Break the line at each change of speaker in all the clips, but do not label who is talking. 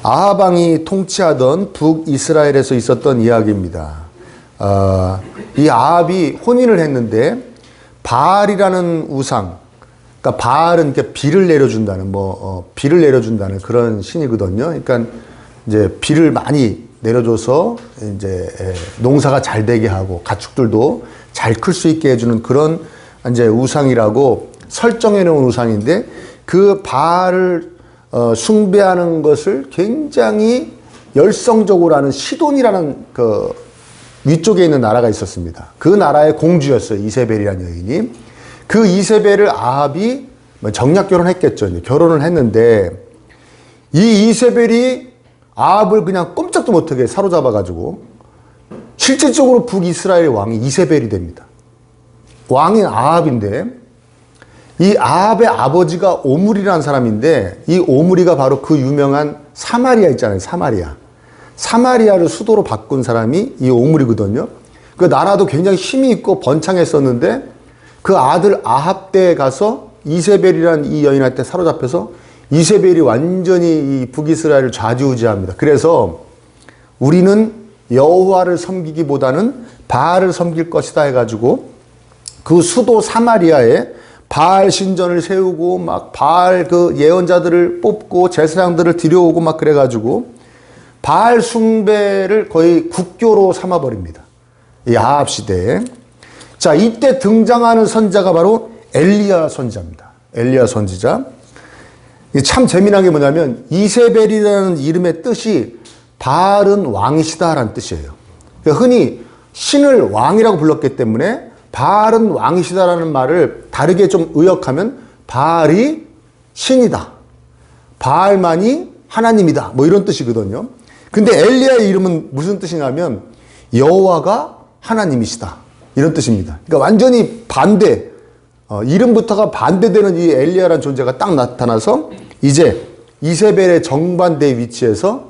아합 왕이 통치하던 북이스라엘에서 있었던 이야기입니다. 이 아합이 혼인을 했는데 바알이라는 우상, 그러니까 바알은 이렇게 비를 내려준다는 비를 내려준다는 그런 신이거든요. 그러니까 이제 비를 많이 내려줘서 이제 농사가 잘 되게 하고 가축들도 잘 클 수 있게 해주는 그런 이제 우상이라고 설정해 놓은 우상인데, 그 바알을 숭배하는 것을 굉장히 열성적으로 하는 시돈이라는 그 위쪽에 있는 나라가 있었습니다. 그 나라의 공주였어요. 이세벨이라는 여인이. 그 이세벨을 아합이 정략 결혼했겠죠. 이제 결혼을 했는데, 이 이세벨이 아합을 그냥 꼼짝도 못하게 사로잡아가지고 실질적으로 북이스라엘의 왕이 이세벨이 됩니다. 왕인 아합인데, 이 아합의 아버지가 오므리라는 사람인데, 이 오므리가 바로 그 유명한 사마리아 있잖아요. 사마리아를 수도로 바꾼 사람이 이 오므리거든요. 그 나라도 굉장히 힘이 있고 번창했었는데, 그 아들 아합 때에 가서 이세벨이라는 이 여인한테 사로잡혀서 이세벨이 완전히 이 북이스라엘을 좌지우지합니다. 그래서 우리는 여호와를 섬기기보다는 바알을 섬길 것이다 해가지고 그 수도 사마리아에 바알 신전을 세우고 막 바알 그 예언자들을 뽑고 제사장들을 들여오고 막 그래가지고 바알 숭배를 거의 국교로 삼아버립니다. 이 아합 시대에. 자, 이때 등장하는 선지자가 바로 엘리야 선지자입니다. 엘리야 선지자. 참 재미난 게 뭐냐면 이세벨이라는 이름의 뜻이 바알은 왕이시다라는 뜻이에요. 그러니까 흔히 신을 왕이라고 불렀기 때문에 바알은 왕이시다라는 말을 다르게 좀 의역하면 바알이 신이다, 바알만이 하나님이다, 뭐 이런 뜻이거든요. 근데 엘리야의 이름은 무슨 뜻이냐면 여호와가 하나님이시다, 이런 뜻입니다. 그러니까 완전히 반대, 이름부터가 반대되는 이 엘리야라는 존재가 딱 나타나서 이제 이세벨의 정반대 위치에서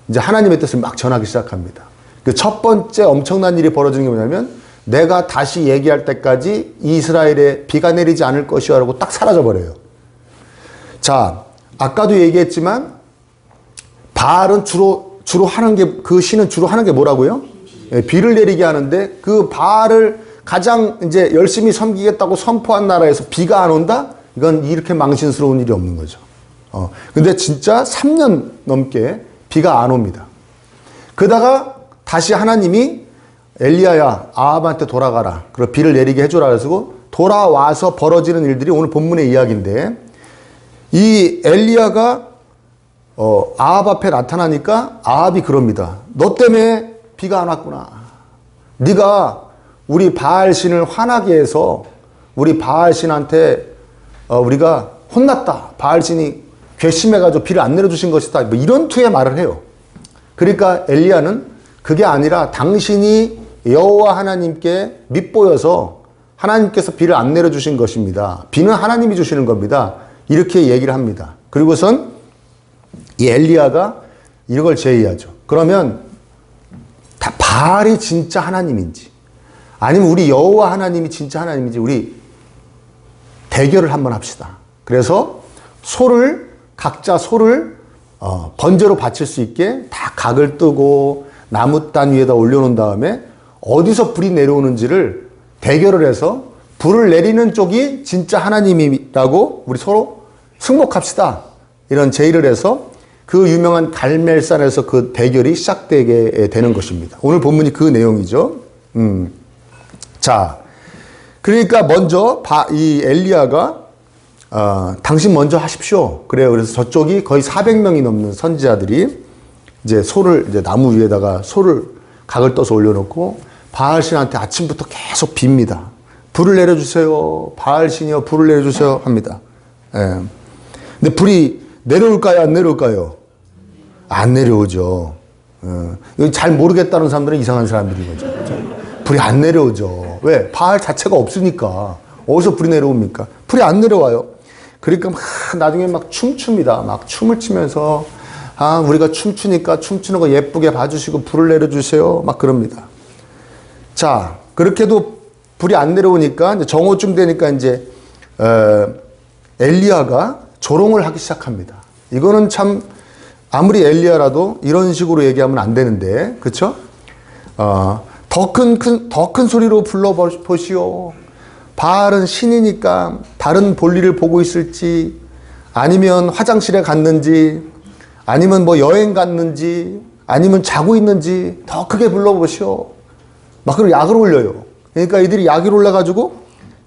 이제 하나님의 뜻을 막 전하기 시작합니다. 그 첫 번째 엄청난 일이 벌어지는 게 뭐냐면, 내가 다시 얘기할 때까지 이스라엘에 비가 내리지 않을 것이야 라고 딱 사라져버려요. 자, 아까도 얘기했지만 바알은 주로 하는 게, 그 신은 주로 하는 게 뭐라고요? 비를 내리게 하는데, 그 바알을 가장 이제 열심히 섬기겠다고 선포한 나라에서 비가 안 온다? 이건 이렇게 망신스러운 일이 없는 거죠. 근데 진짜 3년 넘게 비가 안 옵니다. 그러다가 다시 하나님이 엘리야야, 아합한테 돌아가라, 그리고 비를 내리게 해줘라 그래서 돌아와서 벌어지는 일들이 오늘 본문의 이야기인데, 이 엘리야가 아합 앞에 나타나니까 아합이 그럽니다. 너 때문에 비가 안 왔구나. 네가 우리 바알 신을 화나게 해서 우리 바알 신한테 우리가 혼났다, 바알 신이 괘씸해가지고 비를 안 내려주신 것이다, 뭐 이런 투의 말을 해요. 그러니까 엘리야는 그게 아니라 당신이 여호와 하나님께 밉보여서 하나님께서 비를 안 내려주신 것입니다. 비는 하나님이 주시는 겁니다. 이렇게 얘기를 합니다. 그리고선 이 엘리야가 이걸 제의하죠. 그러면 다 바알이 진짜 하나님인지 아니면 우리 여호와 하나님이 진짜 하나님인지 우리 대결을 한번 합시다. 그래서 각자 소를 번제로 바칠 수 있게 다 각을 뜨고 나무단 위에다 올려놓은 다음에 어디서 불이 내려오는지를 대결을 해서 불을 내리는 쪽이 진짜 하나님이라고 우리 서로 승복합시다, 이런 제의를 해서 그 유명한 갈멜산에서 그 대결이 시작되게 되는 것입니다. 오늘 본문이 그 내용이죠. 자, 그러니까 먼저 이 엘리야가 당신 먼저 하십시오. 그래요. 그래서 저쪽이 거의 400명이 넘는 선지자들이 이제 소를 이제 나무 위에다가 소를 각을 떠서 올려놓고 바알 신한테 아침부터 계속 빕니다. 불을 내려주세요. 바알 신이요, 불을 내려주세요 합니다. 예. 근데 불이 내려올까요, 안 내려올까요? 안 내려오죠. 예. 잘 모르겠다는 사람들은 이상한 사람들인 거죠. 불이 안 내려오죠. 왜? 바알 자체가 없으니까. 어디서 불이 내려옵니까? 불이 안 내려와요. 그러니까 막 나중에 막 춤춥니다. 막 춤을 추면서 우리가 춤추니까 춤추는 거 예쁘게 봐주시고 불을 내려주세요, 막 그럽니다. 자, 그렇게도 불이 안 내려오니까 이제 정오쯤 되니까 이제 엘리야가 조롱을 하기 시작합니다. 이거는 참 아무리 엘리야라도 이런 식으로 얘기하면 안 되는데, 그쵸? 더 큰 소리로 불러보시오. 바알은 신이니까 다른 볼일을 보고 있을지, 아니면 화장실에 갔는지, 아니면 뭐 여행 갔는지, 아니면 자고 있는지 더 크게 불러보시오. 막 그리고 약을 올려요. 그러니까 이들이 약을 올려가지고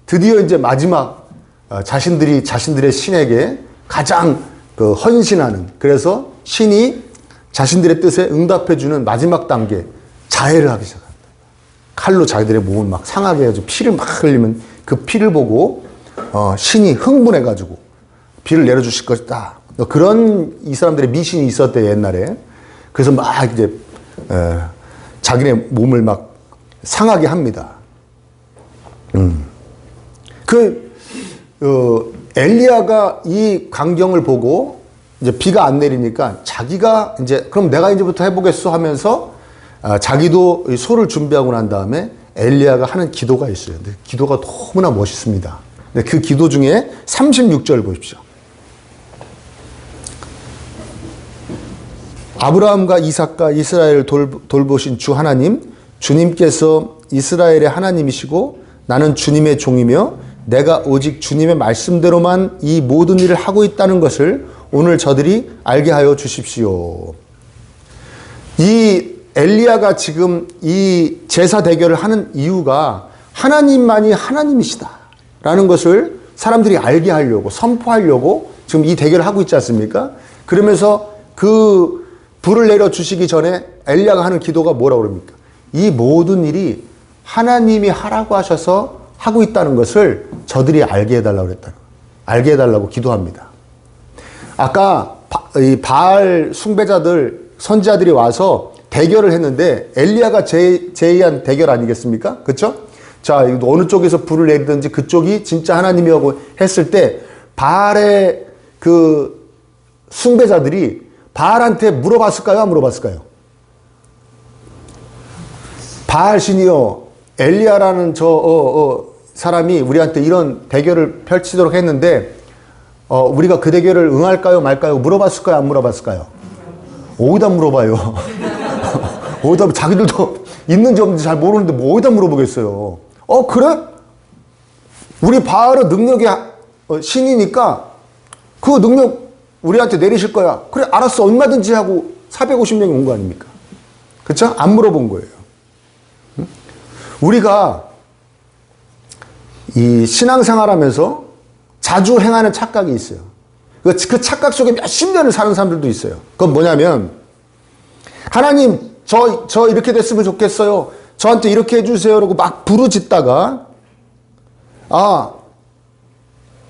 드디어 이제 마지막 자신들의 신에게 가장 그 헌신하는, 그래서 신이 자신들의 뜻에 응답해주는 마지막 단계, 자해를 하기 시작합니다. 칼로 자기들의 몸을 막 상하게 해가지고 피를 막 흘리면 그 피를 보고 신이 흥분해가지고 비를 내려주실 것이다. 그런 이 사람들의 미신이 있었대, 옛날에. 그래서 막 이제 자기네 몸을 막 상하게 합니다. 엘리야가 이 광경을 보고 이제 비가 안 내리니까 자기가 이제 그럼 내가 이제부터 해보겠어 하면서 자기도 소를 준비하고 난 다음에 엘리야가 하는 기도가 있어요. 근데 기도가 너무나 멋있습니다. 근데 그 기도 중에 36절 보십시오. 아브라함과 이삭과 이스라엘을 돌보신 주 하나님, 주님께서 이스라엘의 하나님이시고 나는 주님의 종이며 내가 오직 주님의 말씀대로만 이 모든 일을 하고 있다는 것을 오늘 저들이 알게 하여 주십시오. 이 엘리야가 지금 이 제사 대결을 하는 이유가 하나님만이 하나님이시다라는 것을 사람들이 알게 하려고, 선포하려고 지금 이 대결을 하고 있지 않습니까? 그러면서 그 불을 내려 주시기 전에 엘리야가 하는 기도가 뭐라고 그럽니까? 이 모든 일이 하나님이 하라고 하셔서 하고 있다는 것을 저들이 알게 해달라고 그랬다. 알게 해달라고 기도합니다. 아까 이 바알 숭배자들, 선지자들이 와서 대결을 했는데 엘리야가 제의한 대결 아니겠습니까? 그렇죠? 자, 어느 쪽에서 불을 내리든지 그쪽이 진짜 하나님이라고 했을 때 바알의 그 숭배자들이 바알한테 물어봤을까요? 안 물어봤을까요? 바알 신이요, 엘리야라는 사람이 우리한테 이런 대결을 펼치도록 했는데 우리가 그 대결을 응할까요 말까요? 물어봤을까요? 안 물어봤을까요? 어디다 물어봐요? 어디다, 자기들도 있는지 없는지 잘 모르는데 뭐 어디다 물어보겠어요? 그래? 우리 바알은 능력의 신이니까 그 능력 우리한테 내리실 거야. 그래, 알았어, 얼마든지 하고 450명이 온 거 아닙니까? 그쵸? 안 물어본 거예요. 우리가 이 신앙생활 하면서 자주 행하는 착각이 있어요. 그 착각 속에 몇십 년을 사는 사람들도 있어요. 그건 뭐냐면, 하나님, 저 이렇게 됐으면 좋겠어요. 저한테 이렇게 해주세요. 라고 막 부르짖다가,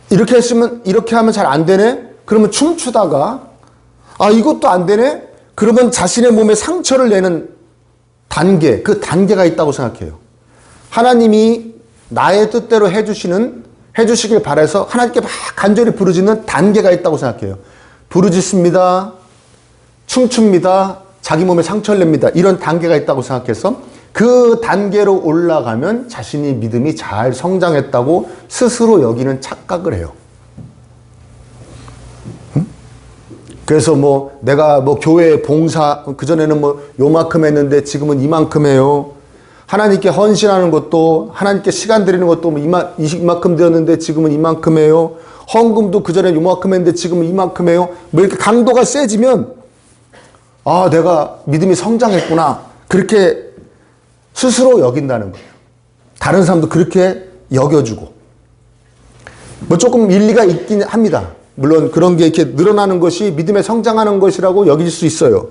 이렇게 했으면, 이렇게 하면 잘 안 되네? 그러면 춤추다가, 이것도 안 되네? 그러면 자신의 몸에 상처를 내는 단계, 그 단계가 있다고 생각해요. 하나님이 나의 뜻대로 해주시길 바라서 하나님께 막 간절히 부르짖는 단계가 있다고 생각해요. 부르짖습니다. 춤춥니다. 자기 몸에 상처를 냅니다. 이런 단계가 있다고 생각해서 그 단계로 올라가면 자신이 믿음이 잘 성장했다고 스스로 여기는 착각을 해요. 그래서 내가 교회 봉사, 그전에는 요만큼 했는데 지금은 이만큼 해요. 하나님께 헌신하는 것도, 하나님께 시간 드리는 것도 이만큼 되었는데 지금은 이만큼 해요. 헌금도 그전에 요만큼 했는데 지금은 이만큼 해요. 이렇게 강도가 세지면, 내가 믿음이 성장했구나. 그렇게 스스로 여긴다는 거예요. 다른 사람도 그렇게 여겨주고. 조금 일리가 있긴 합니다. 물론 그런 게 이렇게 늘어나는 것이 믿음에 성장하는 것이라고 여길 수 있어요.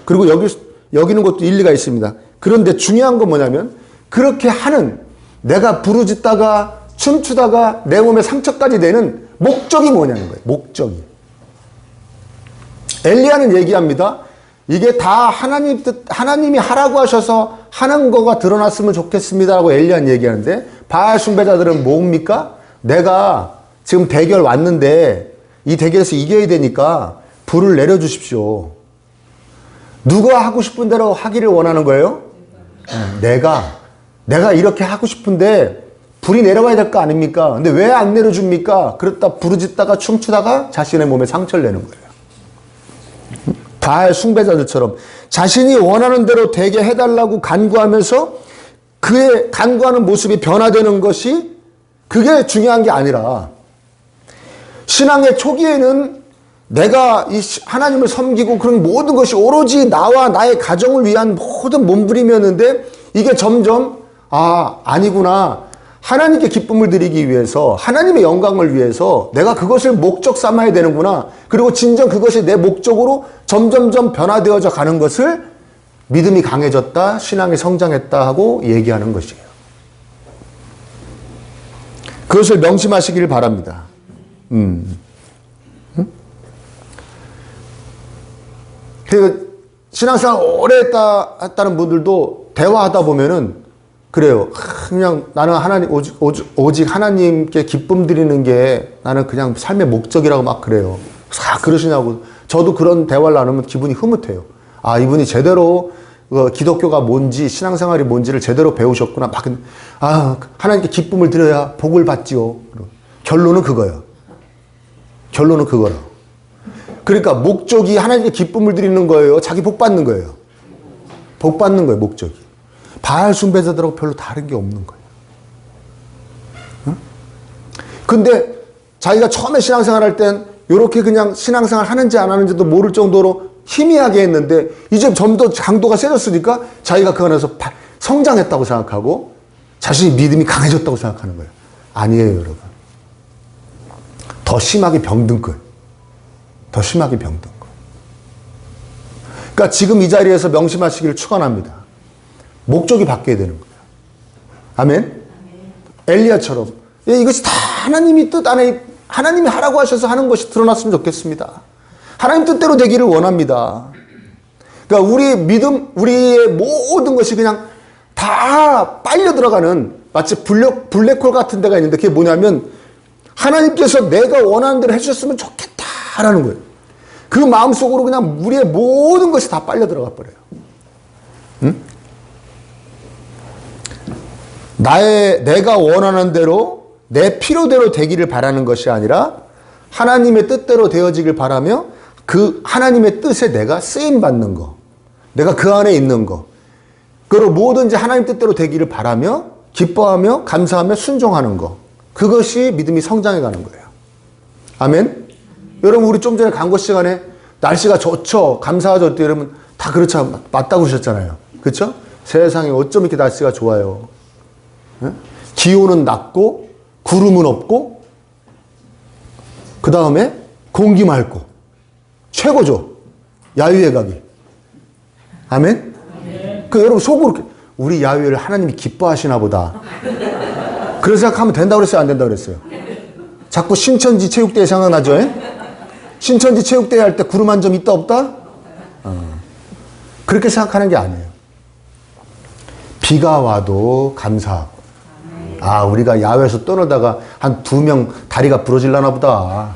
그리고 여기는 것도 일리가 있습니다. 그런데 중요한 건 뭐냐면, 그렇게 하는, 내가 부르짖다가 춤추다가 내 몸에 상처까지 내는 목적이 뭐냐는 거예요. 목적이. 엘리야는 얘기합니다. 이게 다 하나님이 하라고 하셔서 하는 거가 드러났으면 좋겠습니다라고 엘리야는 얘기하는데, 바알 숭배자들은 뭡니까? 내가 지금 대결 왔는데 이 대결에서 이겨야 되니까 불을 내려주십시오. 누가 하고 싶은 대로 하기를 원하는 거예요? 내가 이렇게 하고 싶은데 불이 내려와야 될 거 아닙니까? 근데 왜 안 내려줍니까? 그렇다 부르짖다가 춤추다가 자신의 몸에 상처를 내는 거예요. 바알 숭배자들처럼 자신이 원하는 대로 되게 해달라고 간구하면서 그의 간구하는 모습이 변화되는 것이 그게 중요한 게 아니라 신앙의 초기에는 내가 이 하나님을 섬기고 그런 모든 것이 오로지 나와 나의 가정을 위한 모든 몸부림이었는데 이게 점점 아니구나. 하나님께 기쁨을 드리기 위해서 하나님의 영광을 위해서 내가 그것을 목적 삼아야 되는구나. 그리고 진정 그것이 내 목적으로 점점점 변화되어져 가는 것을 믿음이 강해졌다, 신앙이 성장했다 하고 얘기하는 것이에요. 그것을 명심하시길 바랍니다. 그 신앙생활 오래 했다는 분들도 대화하다 보면은 그래요. 그냥 나는 하나님 오직 하나님께 기쁨 드리는 게 나는 그냥 삶의 목적이라고 막 그래요. 그러시냐고. 저도 그런 대화를 나누면 기분이 흐뭇해요. 이분이 제대로 기독교가 뭔지 신앙생활이 뭔지를 제대로 배우셨구나. 하나님께 기쁨을 드려야 복을 받지요. 결론은 그거예요. 결론은 그거예요. 그러니까 목적이 하나님께 기쁨을 드리는 거예요. 자기 복 받는 거예요. 복 받는 거예요. 목적이. 바알 숭배자들하고 별로 다른 게 없는 거예요. 응? 근데 자기가 처음에 신앙생활 할 땐 이렇게 그냥 신앙생활 하는지 안 하는지도 모를 정도로 희미하게 했는데 이제 좀 더 강도가 세졌으니까 자기가 그 안에서 성장했다고 생각하고 자신이 믿음이 강해졌다고 생각하는 거예요. 아니에요, 여러분. 더 심하게 병든 거예요. 더 심하게 병든 거예요. 그러니까 지금 이 자리에서 명심하시기를 축원합니다. 목적이 바뀌어야 되는 거예요. 아멘? 엘리야처럼 이것이 다 하나님이 뜻 안에 하나님이 하라고 하셔서 하는 것이 드러났으면 좋겠습니다. 하나님 뜻대로 되기를 원합니다. 그러니까 우리 믿음, 우리의 모든 것이 그냥 다 빨려 들어가는 마치 블랙홀 같은 데가 있는데 그게 뭐냐면 하나님께서 내가 원하는 대로 해주셨으면 좋겠다라는 거예요. 그 마음속으로 그냥 우리의 모든 것이 다 빨려 들어가 버려요. 응? 내가 원하는 대로 내 필요대로 되기를 바라는 것이 아니라 하나님의 뜻대로 되어지길 바라며 그 하나님의 뜻에 내가 쓰임받는 거, 내가 그 안에 있는 거, 그리고 뭐든지 하나님 뜻대로 되기를 바라며 기뻐하며 감사하며 순종하는 거, 그것이 믿음이 성장해가는 거예요. 아멘? 여러분 우리 좀 전에 간구 시간에 날씨가 좋죠, 감사하죠 때 여러분 다 그렇죠, 맞다고 하셨잖아요. 그렇죠? 세상에 어쩜 이렇게 날씨가 좋아요. 기온은 낮고 구름은 없고 그 다음에 공기 맑고 최고죠. 야유회 가기. 아멘? 그 여러분 속으로 우리 야유회를 하나님이 기뻐하시나 보다. 그런 생각하면 된다고 그랬어요? 안 된다고 그랬어요? 자꾸 신천지 체육대회 생각나죠? 신천지 체육대회 할 때 구름 한 점 있다 없다? 그렇게 생각하는 게 아니에요. 비가 와도 감사하고 우리가 야외에서 떠놀다가 한 2명 다리가 부러질라나 보다.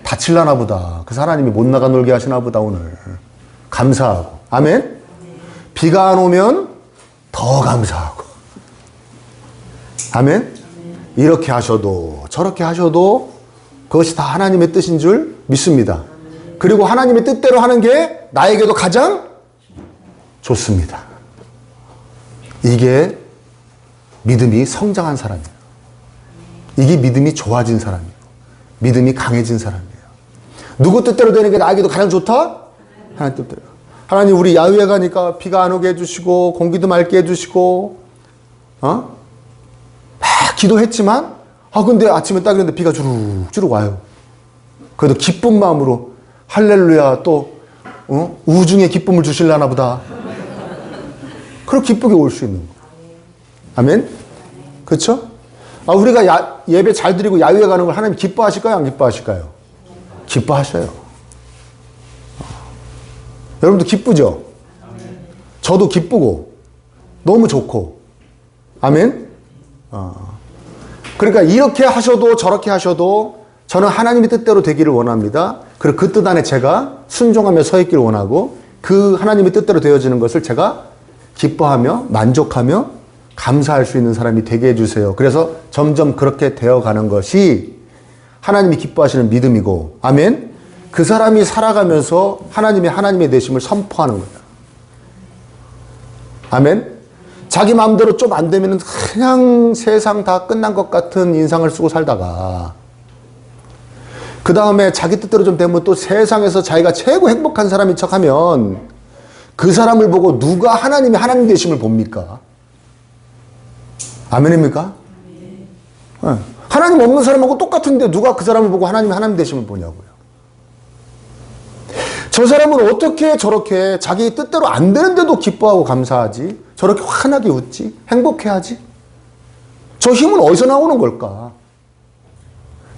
다칠라나 보다. 그래서 하나님이 못 나가 놀게 하시나 보다 오늘. 감사하고. 아멘? 비가 안 오면 더 감사하고. 아멘? 이렇게 하셔도 저렇게 하셔도 그것이 다 하나님의 뜻인 줄 믿습니다. 그리고 하나님의 뜻대로 하는 게 나에게도 가장 좋습니다. 이게 믿음이 성장한 사람이에요. 이게 믿음이 좋아진 사람이에요. 믿음이 강해진 사람이에요. 누구 뜻대로 되는 게 나에게도 가장 좋다? 하나님 뜻대로. 하나님 우리 야유회 가니까 비가 안 오게 해주시고 공기도 맑게 해주시고 막 기도했지만 근데 아침에 딱 일어났는데 비가 주룩주룩 와요. 그래도 기쁜 마음으로 할렐루야 또 우중에 기쁨을 주실라나 보다. 그렇게 기쁘게 올 수 있는 거. 아멘? 그렇죠? 우리가 예배 잘 드리고 야유회 가는 걸 하나님 기뻐하실까요? 안 기뻐하실까요? 기뻐하셔요. 여러분도 기쁘죠? 저도 기쁘고 너무 좋고. 아멘? 그러니까 이렇게 하셔도 저렇게 하셔도 저는 하나님의 뜻대로 되기를 원합니다. 그리고 그 뜻 안에 제가 순종하며 서 있기를 원하고 그 하나님의 뜻대로 되어지는 것을 제가 기뻐하며 만족하며 감사할 수 있는 사람이 되게 해주세요. 그래서 점점 그렇게 되어가는 것이 하나님이 기뻐하시는 믿음이고 아멘? 그 사람이 살아가면서 하나님의 되심을 선포하는 거예요. 아멘? 자기 마음대로 좀 안 되면 그냥 세상 다 끝난 것 같은 인상을 쓰고 살다가 그 다음에 자기 뜻대로 좀 되면 또 세상에서 자기가 최고 행복한 사람인 척하면 그 사람을 보고 누가 하나님 되심을 봅니까? 아멘입니까? 네. 하나님 없는 사람하고 똑같은데 누가 그 사람을 보고 하나님 되심을 보냐고요. 저 사람은 어떻게 저렇게 자기 뜻대로 안 되는데도 기뻐하고 감사하지? 저렇게 환하게 웃지? 행복해하지? 저 힘은 어디서 나오는 걸까?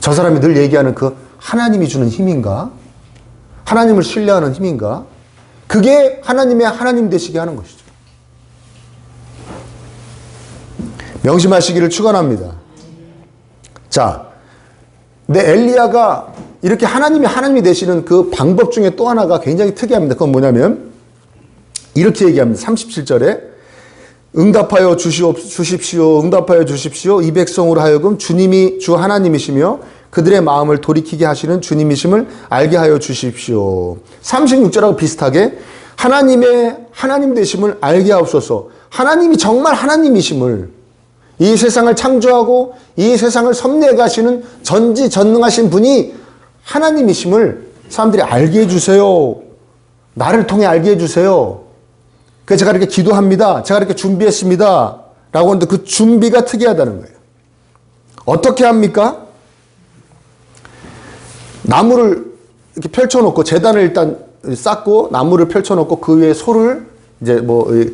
저 사람이 늘 얘기하는 그 하나님이 주는 힘인가? 하나님을 신뢰하는 힘인가? 그게 하나님 되시게 하는 것이죠. 명심하시기를 축원합니다. 자, 내 엘리야가 이렇게 하나님이 되시는 그 방법 중에 또 하나가 굉장히 특이합니다. 그건 뭐냐면 이렇게 얘기합니다. 37절에 응답하여 주십시오. 응답하여 주십시오. 이 백성으로 하여금 주님이 주 하나님이시며 그들의 마음을 돌이키게 하시는 주님이심을 알게 하여 주십시오. 36절하고 비슷하게 하나님 되심을 알게 하옵소서. 하나님이 정말 하나님이심을, 이 세상을 창조하고 이 세상을 섭리하게 하시는 전지전능하신 분이 하나님이심을 사람들이 알게 해주세요. 나를 통해 알게 해주세요. 그래서 제가 이렇게 기도합니다. 제가 이렇게 준비했습니다. 라고 하는데 그 준비가 특이하다는 거예요. 어떻게 합니까? 나무를 이렇게 펼쳐놓고 제단을 일단 쌓고 나무를 펼쳐놓고 그 위에 소를 이제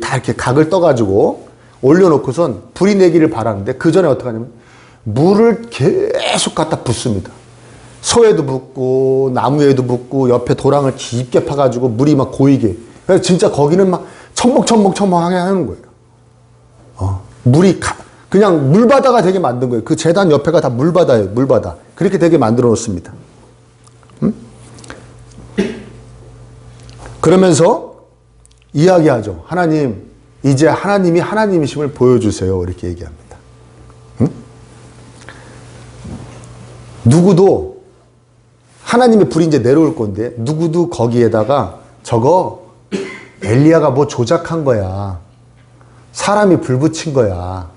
다 이렇게 각을 떠가지고 올려놓고선 불이 내기를 바라는데 그 전에 어떻게 하냐면 물을 계속 갖다 붓습니다. 소에도 붓고 나무에도 붓고 옆에 도랑을 깊게 파가지고 물이 막 고이게. 그래서 진짜 거기는 막 첨벙첨벙하게 하는 거예요. 물이 그냥 물바다가 되게 만든 거예요. 그 재단 옆에가 다 물바다예요. 물바다. 그렇게 되게 만들어 놓습니다. 그러면서 이야기하죠. 하나님, 이제 하나님이 하나님이심을 보여주세요. 이렇게 얘기합니다. 누구도 하나님의 불이 이제 내려올 건데 누구도 거기에다가 저거 엘리야가 뭐 조작한 거야. 사람이 불 붙인 거야.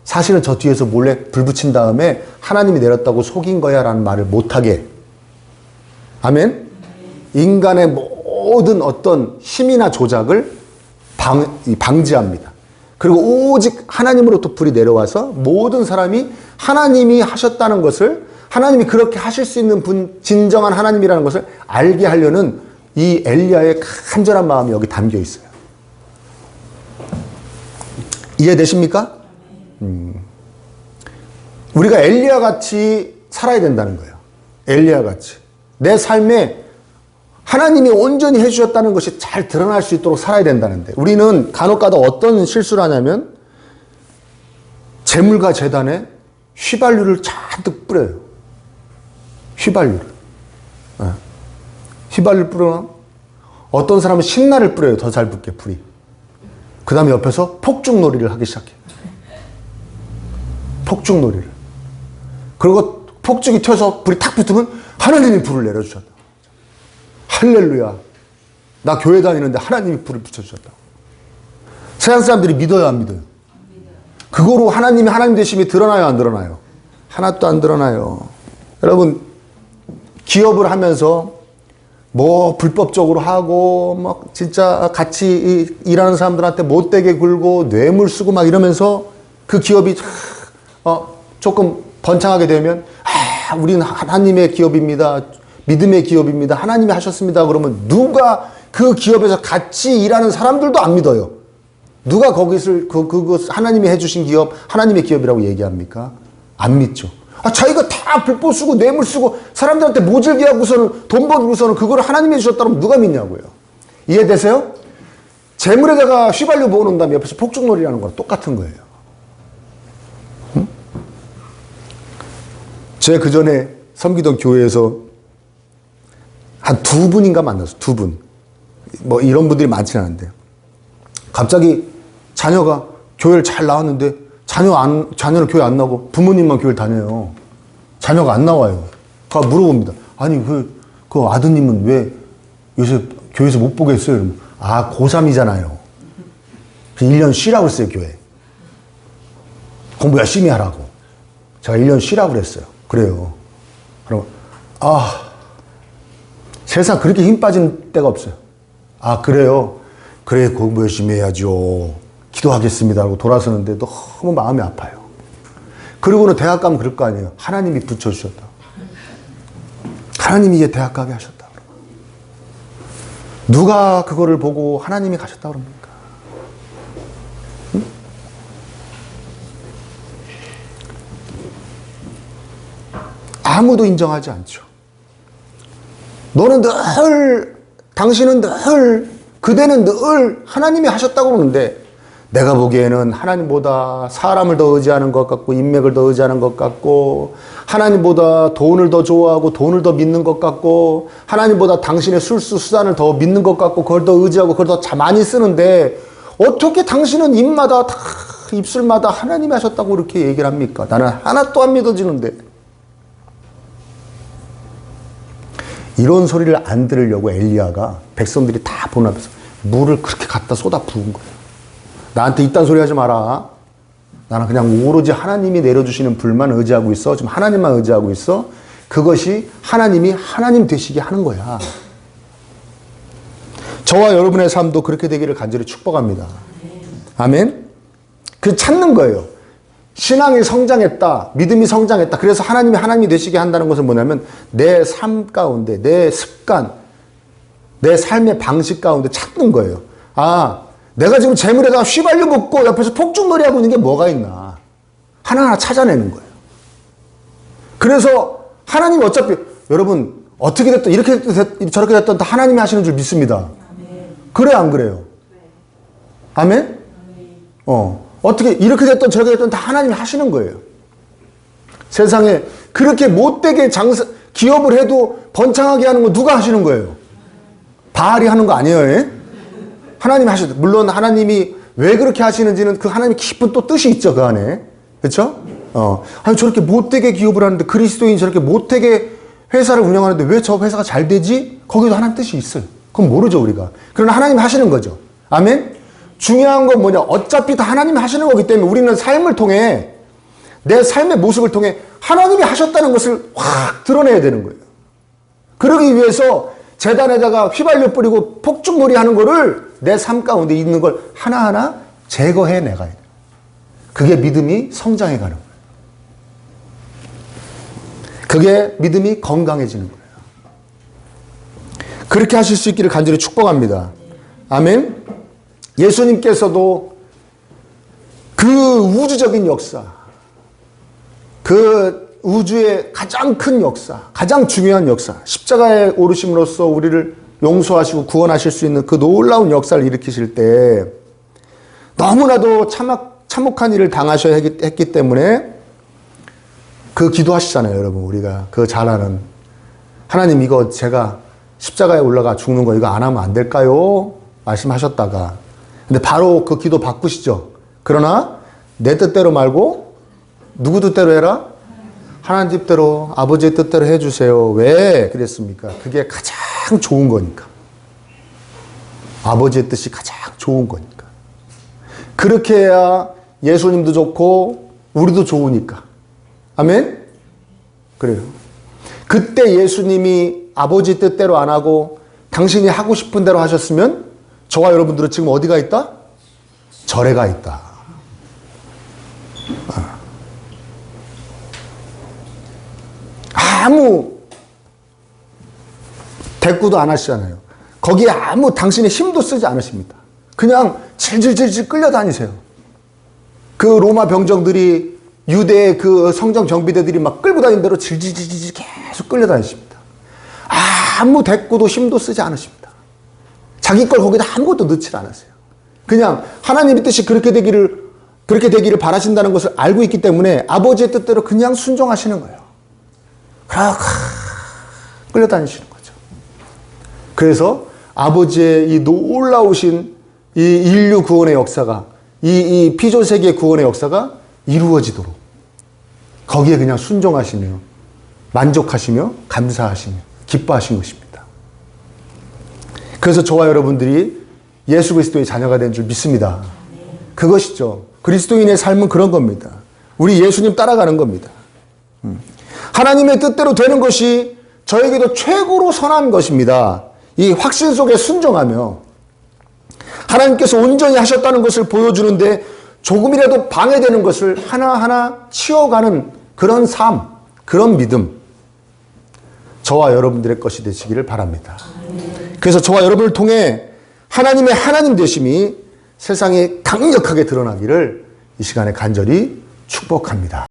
사실은 저 뒤에서 몰래 불 붙인 다음에 하나님이 내렸다고 속인 거야 라는 말을 못하게. 아멘? 인간의 모든 어떤 힘이나 조작을 방지합니다. 그리고 오직 하나님으로부터 불이 내려와서 모든 사람이 하나님이 하셨다는 것을, 하나님이 그렇게 하실 수 있는 분, 진정한 하나님이라는 것을 알게 하려는 이 엘리야의 간절한 마음이 여기 담겨 있어요. 이해되십니까? 우리가 엘리야 같이 살아야 된다는 거예요. 엘리야 같이. 내 삶에 하나님이 온전히 해주셨다는 것이 잘 드러날 수 있도록 살아야 된다는데, 우리는 간혹가다 어떤 실수를 하냐면 제물과 제단에 휘발유를 잔뜩 뿌려요. 휘발유를. 휘발유를 뿌려. 어떤 사람은 신나를 뿌려요. 더 잘 붙게 불이. 그 다음에 옆에서 폭죽놀이를 하기 시작해요. 폭죽놀이를. 그리고 폭죽이 튀어서 불이 탁 붙으면 하나님이 불을 내려주셨다. 할렐루야. 나 교회 다니는데 하나님이 불을 붙여주셨다. 세상 사람들이 믿어요, 안 믿어요? 그거로 하나님이 하나님 되심이 드러나요, 안 드러나요? 하나도 안 드러나요. 여러분, 기업을 하면서 뭐 불법적으로 하고 막 진짜 같이 일하는 사람들한테 못되게 굴고 뇌물 쓰고 막 이러면서 그 기업이 조금 번창하게 되면 우리는 하나님의 기업입니다. 믿음의 기업입니다. 하나님이 하셨습니다. 그러면 누가 그 기업에서 같이 일하는 사람들도 안 믿어요. 누가 거기서 그 하나님이 해주신 기업, 하나님의 기업이라고 얘기합니까? 안 믿죠. 자기가 다 불법 쓰고 뇌물 쓰고 사람들한테 모질게 하고서는 돈 벌고서는 그거를 하나님이 해주셨다면 누가 믿냐고요. 이해되세요? 재물에다가 휘발유 부어놓은 다음에 옆에서 폭죽놀이라는 거랑 똑같은 거예요. 제가 그 전에 섬기던 교회에서 한 두 분인가 만났어요. 두 분. 뭐 이런 분들이 많지는 않은데 갑자기 자녀가 교회를 잘 나왔는데 자녀는 교회 안 나오고 부모님만 교회를 다녀요. 자녀가 안 나와요. 물어봅니다. 아니 그 아드님은 왜 요새 교회에서 못 보겠어요? 이러면, 아, 고3이잖아요. 1년 쉬라고 했어요, 교회. 공부 열심히 하라고. 제가 1년 쉬라고 그랬어요. 그래요. 그럼, 세상 그렇게 힘 빠진 때가 없어요. 아, 그래요? 그래, 공부 열심히 해야죠. 기도하겠습니다. 하고 돌아서는데 너무 마음이 아파요. 그리고는 대학 가면 그럴 거 아니에요. 하나님이 붙여주셨다. 하나님이 이제 대학 가게 하셨다. 누가 그거를 보고 하나님이 가셨다 그럽니까? 응? 아무도 인정하지 않죠. 너는 늘, 당신은 늘, 그대는 늘 하나님이 하셨다고 그러는데 내가 보기에는 하나님보다 사람을 더 의지하는 것 같고 인맥을 더 의지하는 것 같고 하나님보다 돈을 더 좋아하고 돈을 더 믿는 것 같고 하나님보다 당신의 술수수단을 더 믿는 것 같고 그걸 더 의지하고 그걸 더 많이 쓰는데 어떻게 당신은 입마다 다 입술마다 하나님이 하셨다고 이렇게 얘기를 합니까? 나는 하나도 안 믿어지는데. 이런 소리를 안 들으려고 엘리야가 백성들이 다 보는 앞에서 물을 그렇게 갖다 쏟아 부은 거예요. 나한테 이딴 소리 하지 마라. 나는 그냥 오로지 하나님이 내려주시는 불만 의지하고 있어. 지금 하나님만 의지하고 있어. 그것이 하나님이 하나님 되시게 하는 거야. 저와 여러분의 삶도 그렇게 되기를 간절히 축복합니다. 아멘. 그 찾는 거예요. 신앙이 성장했다. 믿음이 성장했다. 그래서 하나님이 하나님이 되시게 한다는 것은 뭐냐면 내 삶 가운데 내 습관, 내 삶의 방식 가운데 찾는 거예요. 아, 내가 지금 재물에다가 휘발유 붓고 옆에서 폭죽놀이 하고 있는 게 뭐가 있나. 하나하나 찾아내는 거예요. 그래서 하나님이 어차피 여러분 어떻게 됐든 이렇게 됐든 저렇게 됐든 다 하나님이 하시는 줄 믿습니다. 그래 안 그래요? 아멘? 어떻게 이렇게 됐든 저렇게 됐든 다 하나님이 하시는 거예요. 세상에 그렇게 못되게 기업을 해도 번창하게 하는 거 누가 하시는 거예요? 바알이 하는 거 아니에요? 예? 하나님이 하시죠. 물론 하나님이 왜 그렇게 하시는지는 그 하나님의 깊은 또 뜻이 있죠. 그 안에. 그렇죠? 아니 저렇게 못되게 기업을 하는데 그리스도인이 저렇게 못되게 회사를 운영하는데 왜 저 회사가 잘 되지? 거기도 하나님 뜻이 있어요. 그건 모르죠 우리가. 그러나 하나님이 하시는 거죠. 아멘? 중요한 건 뭐냐? 어차피 다 하나님이 하시는 거기 때문에 우리는 삶을 통해 내 삶의 모습을 통해 하나님이 하셨다는 것을 확 드러내야 되는 거예요. 그러기 위해서 재단에다가 휘발유 뿌리고 폭죽놀이 하는 거를 내 삶 가운데 있는 걸 하나하나 제거해 내가야 돼요. 그게 믿음이 성장해 가는 거예요. 그게 믿음이 건강해지는 거예요. 그렇게 하실 수 있기를 간절히 축복합니다. 아멘. 예수님께서도 그 우주적인 역사, 그 우주의 가장 큰 역사, 가장 중요한 역사, 십자가에 오르심으로써 우리를 용서하시고 구원하실 수 있는 그 놀라운 역사를 일으키실 때 너무나도 참혹한 일을 당하셔야 했기 때문에 그 기도하시잖아요, 여러분. 우리가 그 잘 아는 하나님 이거 제가 십자가에 올라가 죽는 거 이거 안 하면 안 될까요? 말씀하셨다가 근데 바로 그 기도 바꾸시죠. 그러나 내 뜻대로 말고 누구 뜻대로 해라? 하나님 뜻대로 아버지의 뜻대로 해주세요. 왜 그랬습니까? 그게 가장 좋은 거니까. 아버지의 뜻이 가장 좋은 거니까. 그렇게 해야 예수님도 좋고 우리도 좋으니까. 아멘? 그래요. 그때 예수님이 아버지 뜻대로 안 하고 당신이 하고 싶은 대로 하셨으면 저와 여러분들은 지금 어디가 있다? 절에 가 있다. 아무 대꾸도 안 하시잖아요. 거기에 아무 당신의 힘도 쓰지 않으십니다. 그냥 질질질질 끌려다니세요. 그 로마 병정들이 유대의 그 성전 경비대들이 막 끌고 다니는 대로 질질질질 계속 끌려다니십니다. 아무 대꾸도 힘도 쓰지 않으십니다. 자기 걸 거기다 아무것도 넣지 않으세요. 그냥 하나님의 뜻이 그렇게 되기를 바라신다는 것을 알고 있기 때문에 아버지의 뜻대로 그냥 순종하시는 거예요. 그렇게 끌려다니시는 거죠. 그래서 아버지의 이 놀라우신 이 인류 구원의 역사가 이 피조세계 구원의 역사가 이루어지도록 거기에 그냥 순종하시며 만족하시며 감사하시며 기뻐하신 것입니다. 그래서 저와 여러분들이 예수 그리스도의 자녀가 된 줄 믿습니다. 그것이죠. 그리스도인의 삶은 그런 겁니다. 우리 예수님 따라가는 겁니다. 하나님의 뜻대로 되는 것이 저에게도 최고로 선한 것입니다. 이 확신 속에 순종하며 하나님께서 온전히 하셨다는 것을 보여주는데 조금이라도 방해되는 것을 하나하나 치워가는 그런 삶, 그런 믿음, 저와 여러분들의 것이 되시기를 바랍니다. 그래서 저와 여러분을 통해 하나님의 하나님 되심이 세상에 강력하게 드러나기를 이 시간에 간절히 축복합니다.